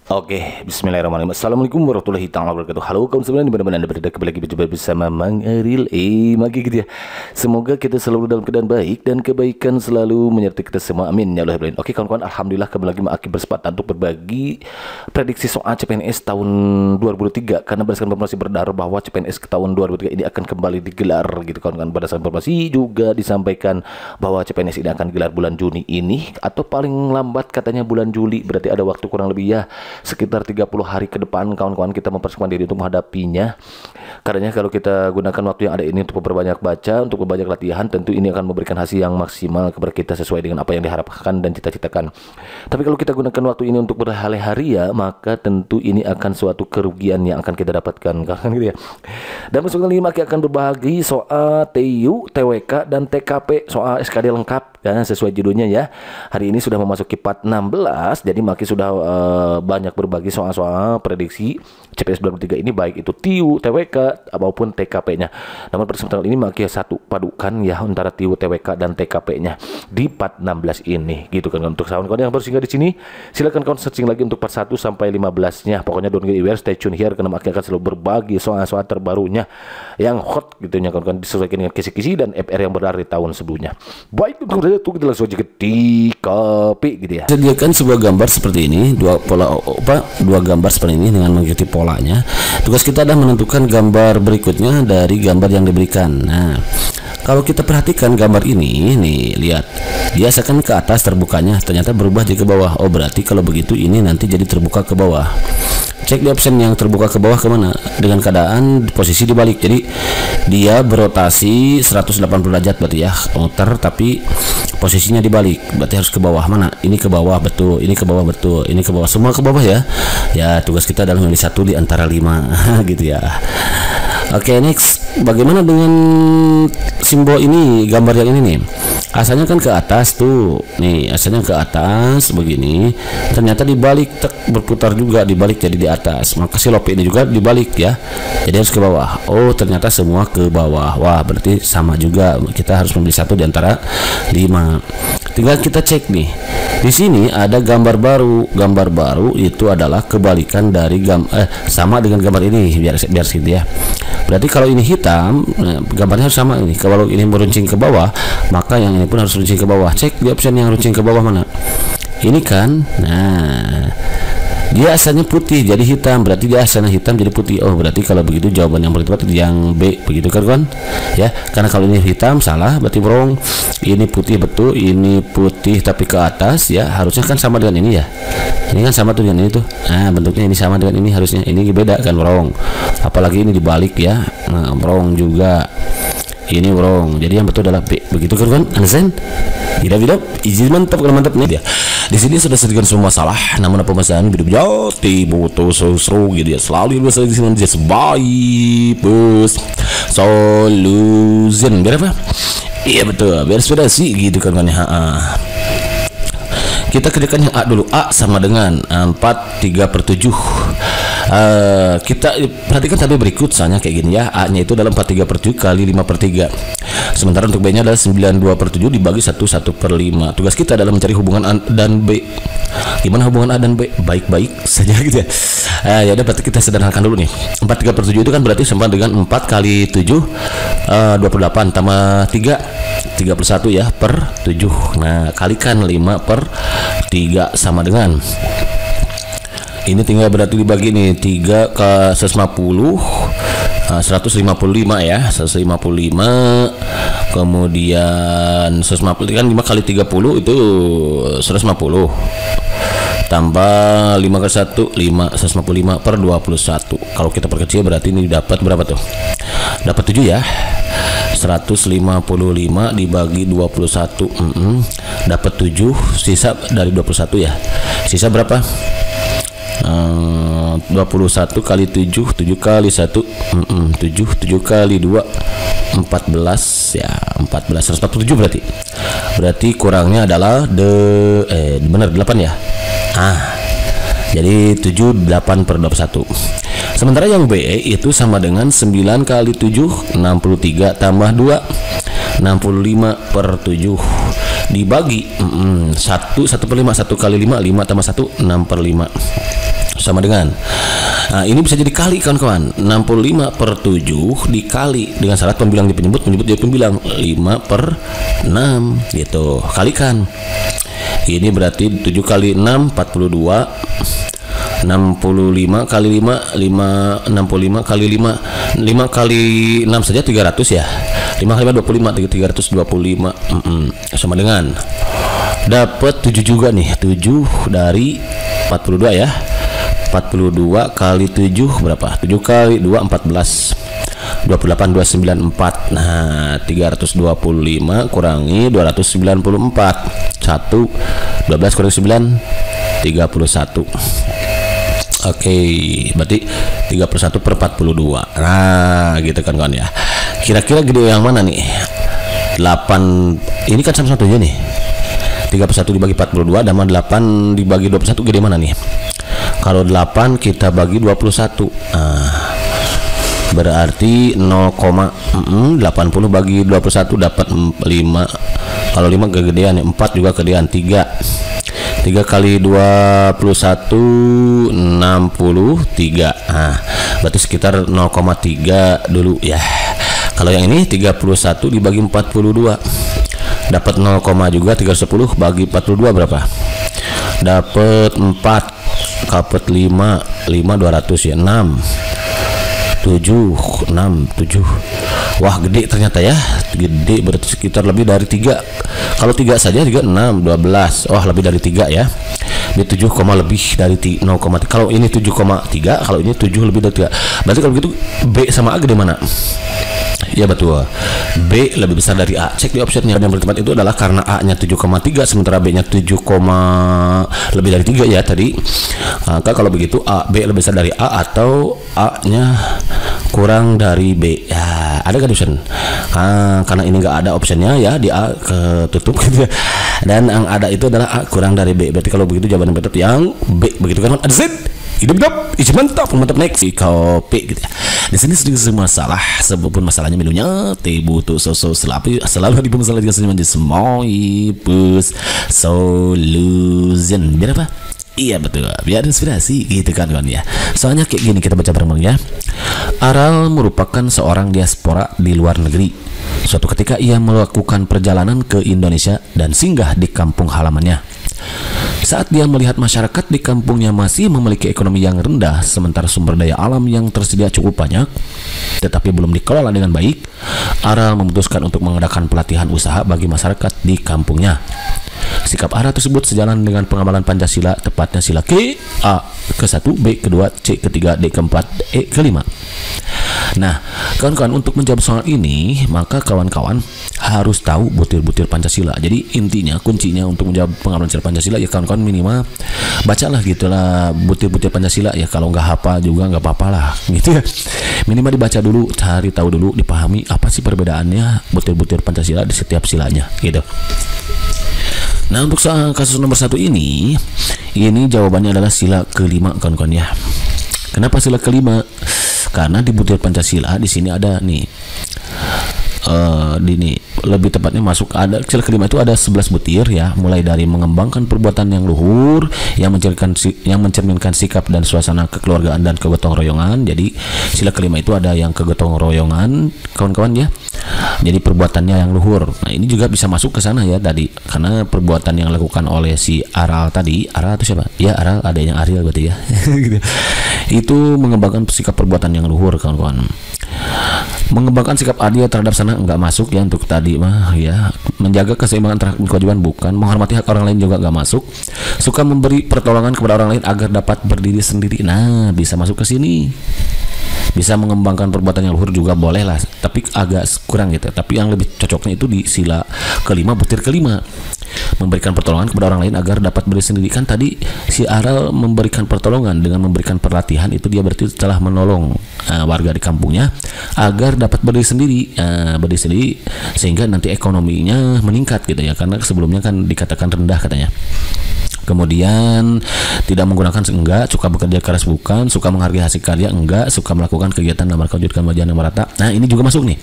Oke, bismillahirrahmanirrahim. Assalamualaikum warahmatullahi taala wabarakatuh. Halo kawan semua, dimana-mana Anda berada, kembali lagi berjumpa bersama Mang Aril Magi gitu ya. Semoga kita selalu dalam keadaan baik dan kebaikan selalu menyertai kita semua. Amin ya Allah. Oke kawan-kawan, alhamdulillah kembali lagi Maki bersepakat untuk berbagi prediksi soal CPNS tahun 2023, karena berdasarkan informasi beredar bahwa CPNS ke tahun 2023 ini akan kembali digelar gitu kawan-kawan. Berdasarkan informasi juga disampaikan bahwa CPNS ini akan digelar bulan Juni ini, atau paling lambat katanya bulan Juli. Berarti ada waktu kurang lebih ya sekitar 30 hari ke depan kawan-kawan kita mempersiapkan diri untuk menghadapinya. Karena kalau kita gunakan waktu yang ada ini untuk memperbanyak baca, untuk memperbanyak latihan, tentu ini akan memberikan hasil yang maksimal kepada kita sesuai dengan apa yang diharapkan dan cita-citakan. Tapi kalau kita gunakan waktu ini untuk berhari-hari ya, maka tentu ini akan suatu kerugian yang akan kita dapatkan kan gitu ya. Dan masuk kali ini Maki akan berbagi soal TU, TWK dan TKP, soal SKD lengkap ya, sesuai judulnya ya. Hari ini sudah memasuki part 16, jadi Maki sudah banyak berbagi soal-soal prediksi CPNS 2023 ini, baik itu TIU, TWK maupun TKP-nya. Namun pada kesempatan ini Maki satu padukan ya antara TIU, TWK dan TKP-nya di part 16 ini gitu kan. Untuk kawan-kawan yang baru singgah di sini, silakan kawan searching lagi untuk part 1 sampai 15-nya. Pokoknya don't get aware, stay tune here, karena Maki akan selalu berbagi soal-soal terbarunya yang hot gitu ya kawan-kawan, disesuaikan dengan kisi-kisi dan FR yang beredar di tahun sebelumnya. Baik, untuk saja kita langsung aja ke TKP gitu ya. Sediakan sebuah gambar seperti ini, dua gambar seperti ini dengan mengikuti polanya. Tugas kita adalah menentukan gambar berikutnya dari gambar yang diberikan. Nah, kalau kita perhatikan gambar ini nih, lihat, biasakan ke atas terbukanya, ternyata berubah jadi ke bawah. Oh, berarti kalau begitu ini nanti jadi terbuka ke bawah. Cek di option yang terbuka ke bawah kemana, dengan keadaan posisi dibalik. Jadi dia berotasi 180 derajat berarti ya, muter tapi posisinya dibalik, berarti harus ke bawah. Mana? Ini ke bawah betul, ini ke bawah betul, ini ke bawah, semua ke bawah ya. Ya, tugas kita adalah memilih satu di antara 5 gitu ya. Oke, next. Bagaimana dengan simbol ini, gambar yang ini nih? Asalnya kan ke atas tuh. Nih, asalnya ke atas begini. Ternyata dibalik, berputar juga dibalik jadi di atas. Maka si lope ini juga dibalik ya. Jadi harus ke bawah. Oh, ternyata semua ke bawah. Wah, berarti sama juga. Kita harus memilih satu di antara 5. Tinggal kita cek nih. Di sini ada gambar baru. Gambar baru itu adalah kebalikan dari sama dengan gambar ini, biar gitu ya. Berarti kalau ini hitam, gambarnya harus sama ini. Kalau ini meruncing ke bawah, maka yang ini pun harus runcing ke bawah. Cek di option yang runcing ke bawah mana. Ini kan, nah, dia asalnya putih jadi hitam, berarti dia asalnya hitam jadi putih. Oh, berarti kalau begitu jawaban yang paling tepat yang B, begitu kan ya. Karena kalau ini hitam salah, berarti wrong. Ini putih betul, ini putih tapi ke atas ya, harusnya kan sama dengan ini ya. Ini kan sama tuh dengan ini tuh. Nah, bentuknya ini sama dengan ini, harusnya ini beda kan, wrong. Apalagi ini dibalik ya, nah, wrong juga. Ini wrong. Jadi yang betul adalah B, begitu kan? Understand? Tidak izin mantap kalau mantap nih dia. Di sini sudah sedikit semua masalah, namun apa masalah hidup jati butuh seru gitu ya. Selalu bahasa di sini dia sebaik bus solution. Biar apa? Iya betul, biar sudah sih gitu kan ya. Kita kerjakan yang A dulu. A sama dengan 4/3/7. Kita perhatikan tabel berikut, soalnya kayak gini ya. A nya itu dalam 4/3/7 kali 5/3. Sementara untuk B nya adalah 92/7 dibagi 1/5. Tugas kita adalah mencari hubungan A dan B. Gimana hubungan A dan B? Baik-baik saja gitu ya. Ya udah, berarti kita sederhanakan dulu nih. 4/3/7 itu kan berarti sama dengan 4 kali 7 28 tambah 3 31 ya per 7. Nah, kalikan 5/3 sama dengan, ini tinggal berarti dibagi nih 3 ke 150, 155 ya, 155. Kemudian 150 kan 5 kali 30 itu 150 tambah 5 ke 1 5, 155 per 21. Kalau kita perkecil berarti ini dapat berapa tuh? Dapat 7 ya. 155 dibagi 21, dapat 7. Sisa dari 21 ya, sisa berapa? 21 kali 7, 7 kali 1, 7 kali 2, 14 ya, 14, 147 berarti kurangnya adalah benar 8 ya. Jadi 78/21. Sementara yang B itu sama dengan 9 kali 7 63 tambah 2 65/7 dibagi 1 1/5, 1 kali 5 5 tambah 1 6/5. sama dengan, nah ini bisa jadi kali kawan-kawan. 65 per 7 dikali dengan syarat pembilang di penyebut jadi pembilang 5 per 6 gitu, kalikan. Ini berarti 7 kali 6 42, 65 kali 5 65 kali 5 kali 6 saja 300 ya. 5 kali 5 25, 325. Sama dengan dapat 7 juga nih. 7 dari 42 ya. 42 kali 7 berapa? 7 kali 2 14. 28 294. Nah, 325 kurangi 294. 1 12 kurangi 9 31. Oke, berarti 31 per 42. Nah, gitu kan kawan ya. Kira-kira gede yang mana nih? 8. Ini kan sama satunya nih. 31 dibagi 42 dan 8 dibagi 21 gede mana nih? Kalau 8 kita bagi 21. Nah, berarti 0,80 bagi 21 dapat 5. Kalau 5 kegedean, 4 juga kegedean. 3 kali 21 63. Nah, berarti sekitar 0,3 dulu ya. Kalau yang ini 31 dibagi 42 dapat 0, juga. 310 bagi 42 berapa? Dapat 4. Dapat 5 200 ya. 6 7. Wah, gede ternyata ya. Gede, berarti sekitar lebih dari 3. Kalau 3 saja 3 6 12. Wah, lebih dari 3 ya. Ini 7, lebih dari 0,3. Kalau ini 7,3, kalau ini 7 lebih dari 3. Berarti kalau begitu B sama A gede mana? Ya betul, B lebih besar dari A. Cek di optionnya. Yang bertempat itu adalah karena A nya 7,3 sementara B nya 7, lebih dari 3 ya tadi. Maka kalau begitu B lebih besar dari A atau A nya kurang dari B ya. Ada kan option? Karena ini nggak ada optionnya ya, di A ketutup gitu ya. Dan yang ada itu adalah A kurang dari B. Berarti kalau begitu jawaban yang betul yang B. Begitu kan? Ada Z. Hidup mantap mantap next kopi gitu ya. Di sini sedikit masalah, sebabun masalahnya menunya teh butuh selalu di masalah dengan senyuman di semua bus solution. Biar apa? Iya betul, biar inspirasi gitu kan ya. Soalnya kayak gini, kita baca bareng ya. Aral merupakan seorang diaspora di luar negeri. Suatu ketika ia melakukan perjalanan ke Indonesia dan singgah di kampung halamannya. Saat dia melihat masyarakat di kampungnya masih memiliki ekonomi yang rendah, sementara sumber daya alam yang tersedia cukup banyak, tetapi belum dikelola dengan baik, Aral memutuskan untuk mengadakan pelatihan usaha bagi masyarakat di kampungnya. Sikap Aral tersebut sejalan dengan pengamalan Pancasila, tepatnya sila K, A ke-1, B ke-2, C ke-3, D ke-4, E ke-5. Nah, kawan-kawan, untuk menjawab soal ini, maka kawan-kawan harus tahu butir-butir Pancasila. Jadi intinya, kuncinya untuk menjawab pengamalan sila Pancasila ya kawan-kawan minimal bacalah gitulah butir-butir Pancasila ya. Kalau nggak hafal juga nggak apa-apa lah gitu ya. Minimal dibaca dulu, cari tahu dulu, dipahami apa sih perbedaannya butir-butir Pancasila di setiap silanya gitu. Nah, untuk soal kasus nomor 1 ini jawabannya adalah sila ke-5 kawan-kawan ya. Kenapa sila ke-5? Karena di butir Pancasila di sini ada nih lebih tepatnya masuk ada sila ke-5 itu ada 11 butir ya, mulai dari mengembangkan perbuatan yang luhur yang mencerminkan sikap dan suasana kekeluargaan dan kegotong royongan. Jadi sila ke-5 itu ada yang kegotong royongan kawan-kawan ya. Jadi perbuatannya yang luhur. Nah, ini juga bisa masuk ke sana ya tadi, karena perbuatan yang dilakukan oleh si Aral tadi. Aral itu siapa? Ya Aral, adanya Ariel berarti ya. Gitu. Itu mengembangkan sikap perbuatan yang luhur kawan-kawan. Mengembangkan sikap adil terhadap sana nggak masuk ya untuk tadi mah ya. Menjaga keseimbangan terhadap kewajiban bukan. Menghormati hak orang lain juga nggak masuk. Suka memberi pertolongan kepada orang lain agar dapat berdiri sendiri. Nah, bisa masuk ke sini. Bisa mengembangkan perbuatan yang luhur juga boleh lah, tapi agak kurang gitu. Tapi yang lebih cocoknya itu di sila ke-5 butir ke-5. Memberikan pertolongan kepada orang lain agar dapat berdiri sendiri. Kan tadi si Aral memberikan pertolongan dengan memberikan pelatihan, itu dia berarti telah menolong warga di kampungnya agar dapat berdiri sendiri, sehingga nanti ekonominya meningkat gitu ya, karena sebelumnya kan dikatakan rendah katanya. Kemudian tidak menggunakan enggak, suka bekerja keras bukan, suka menghargai hasil karya enggak, suka melakukan kegiatan dalam rangka mewujudkan kemajuan yang merata. Nah, ini juga masuk nih.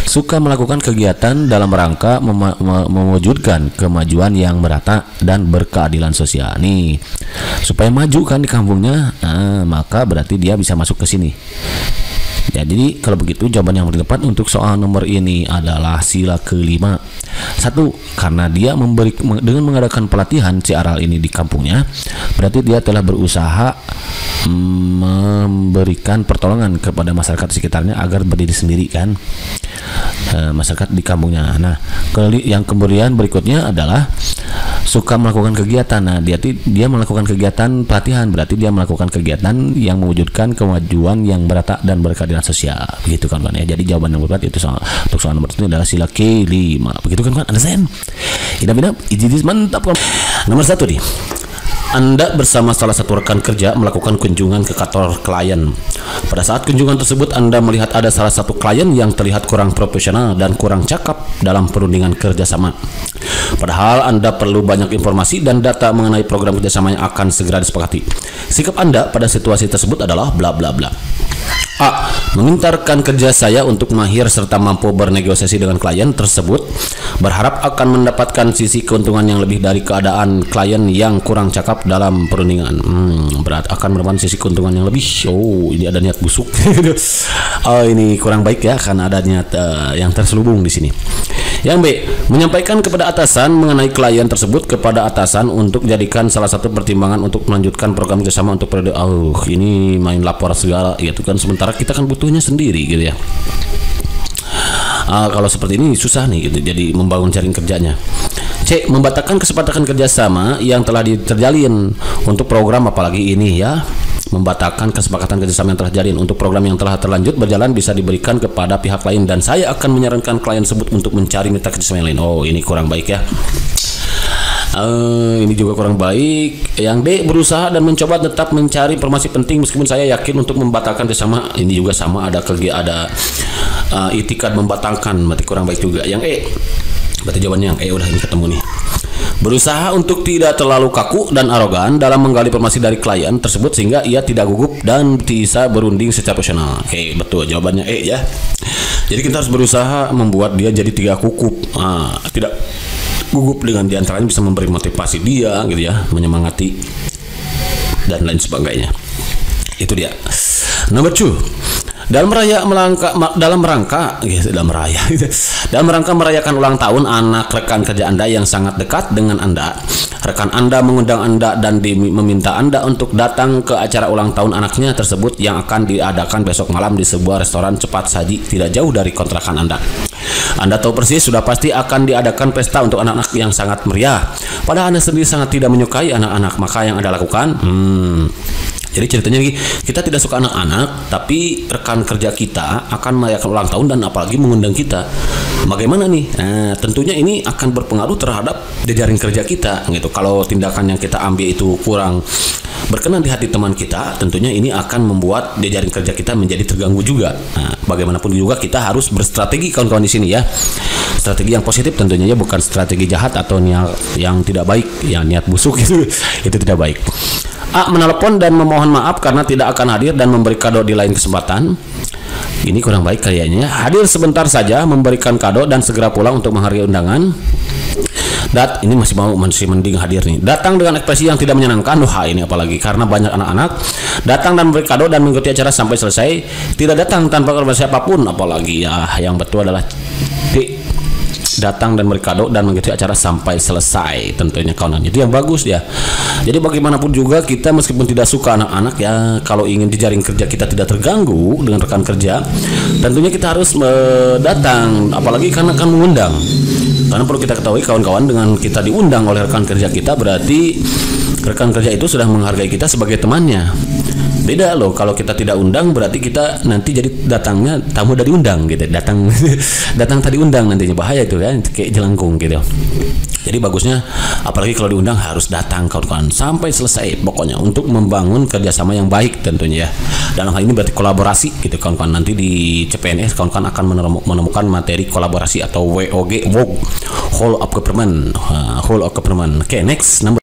Suka melakukan kegiatan dalam rangka mewujudkan kemajuan yang merata dan berkeadilan sosial. Nih, supaya maju kan di kampungnya, maka berarti dia bisa masuk ke sini. Ya, jadi kalau begitu jawaban yang tepat untuk soal nomor ini adalah sila kelima. 1. Karena dia dengan mengadakan pelatihan si Aral ini di kampungnya, berarti dia telah berusaha memberikan pertolongan kepada masyarakat sekitarnya agar berdiri sendiri kan, masyarakat di kampungnya. Nah, yang kemudian berikutnya adalah suka melakukan kegiatan. Nah, dia melakukan kegiatan pelatihan, berarti dia melakukan kegiatan yang mewujudkan kemajuan yang merata dan berkeadilan sosial. Begitu kan ya. Jadi jawaban yang tepat itu untuk soal nomor itu adalah sila kelima. Begitu kan? Understand? Idam, mantap kan? Nomor 1 nih. Anda bersama salah satu rekan kerja melakukan kunjungan ke kantor klien. Pada saat kunjungan tersebut, Anda melihat ada salah satu klien yang terlihat kurang profesional dan kurang cakap dalam perundingan kerjasama. Padahal Anda perlu banyak informasi dan data mengenai program kerjasama yang akan segera disepakati. Sikap Anda pada situasi tersebut adalah bla bla bla. A. Meminta rekan kerja saya untuk mahir serta mampu bernegosiasi dengan klien tersebut, berharap akan mendapatkan sisi keuntungan yang lebih dari keadaan klien yang kurang cakap dalam perundingan. Berat akan mendapatkan sisi keuntungan yang lebih. Oh, ini ada niat busuk. Oh, ini kurang baik ya, karena ada niat yang terselubung di sini. Yang B. Menyampaikan kepada atasan mengenai klien tersebut kepada atasan untuk jadikan salah satu pertimbangan untuk melanjutkan program kerjasama untuk periode. Ini main lapor segala gitu kan, sementara kita kan butuhnya sendiri gitu ya. Kalau seperti ini susah nih gitu, jadi membangun jaring kerjanya. C. Membatalkan kesepakatan kerjasama yang telah terjalin untuk program, apalagi ini ya, membatalkan kesepakatan kerjasama yang telah terjalin untuk program yang telah terlanjut berjalan bisa diberikan kepada pihak lain dan saya akan menyarankan klien tersebut untuk mencari mitra kerjasama yang lain. Oh, ini kurang baik ya. Ini juga kurang baik. Yang D. Berusaha dan mencoba tetap mencari informasi penting meskipun saya yakin untuk membatalkan kerjasama. Ini juga sama, ada itikad membatalkan, berarti kurang baik juga. Yang E. Berarti jawabannya yang E, udah ini ketemu nih. Berusaha untuk tidak terlalu kaku dan arogan dalam menggali informasi dari klien tersebut sehingga ia tidak gugup dan bisa berunding secara profesional. Oke, betul jawabannya E ya. Jadi kita harus berusaha membuat dia jadi tidak gugup, tidak gugup, dengan diantaranya bisa memberi motivasi dia gitu ya, menyemangati dan lain sebagainya. Itu dia. Nomor 2. Dalam rangka merayakan ulang tahun anak rekan kerja Anda yang sangat dekat dengan Anda, rekan Anda mengundang Anda dan meminta Anda untuk datang ke acara ulang tahun anaknya tersebut yang akan diadakan besok malam di sebuah restoran cepat saji tidak jauh dari kontrakan Anda. Anda tahu persis sudah pasti akan diadakan pesta untuk anak-anak yang sangat meriah. Padahal Anda sendiri sangat tidak menyukai anak-anak, maka yang Anda lakukan, jadi ceritanya lagi, kita tidak suka anak-anak, tapi rekan kerja kita akan merayakan ulang tahun dan apalagi mengundang kita. Bagaimana nih? Nah, tentunya ini akan berpengaruh terhadap jejaring kerja kita gitu. Kalau tindakan yang kita ambil itu kurang berkenan di hati teman kita, tentunya ini akan membuat jejaring kerja kita menjadi terganggu juga. Nah, bagaimanapun juga kita harus berstrategi kawan-kawan di sini ya. Strategi yang positif tentunya ya, bukan strategi jahat atau niat yang tidak baik, yang niat busuk itu tidak baik. A. Menelepon dan memohon maaf karena tidak akan hadir dan memberi kado di lain kesempatan. Ini kurang baik kayaknya. Hadir sebentar saja, memberikan kado dan segera pulang untuk menghargai undangan. Ini masih mending hadir nih. Datang dengan ekspresi yang tidak menyenangkan. Wah, ini apalagi karena banyak anak-anak. Datang dan memberi kado dan mengikuti acara sampai selesai. Tidak datang tanpa koordinasi apapun, apalagi ya. Yang betul adalah D. Datang dan memberi kado dan mengikuti acara sampai selesai, tentunya kawan. Itu yang bagus ya. Jadi bagaimanapun juga kita meskipun tidak suka anak-anak ya, kalau ingin jejaring kerja kita tidak terganggu dengan rekan kerja, tentunya kita harus datang, apalagi karena akan mengundang. Karena perlu kita ketahui kawan-kawan, dengan kita diundang oleh rekan kerja kita, berarti rekan kerja itu sudah menghargai kita sebagai temannya. Beda loh kalau kita tidak undang, berarti kita nanti jadi datangnya tamu dari undang gitu. Datang tadi undang, nantinya bahaya itu kan, kayak jelangkung gitu. Jadi bagusnya apalagi kalau diundang harus datang kawan-kawan sampai selesai pokoknya, untuk membangun kerjasama yang baik tentunya ya. Dalam hal ini berarti kolaborasi gitu kawan-kawan. Nanti di CPNS kawan-kawan akan menemukan materi kolaborasi atau WOG, Whole of Government. Oke, next number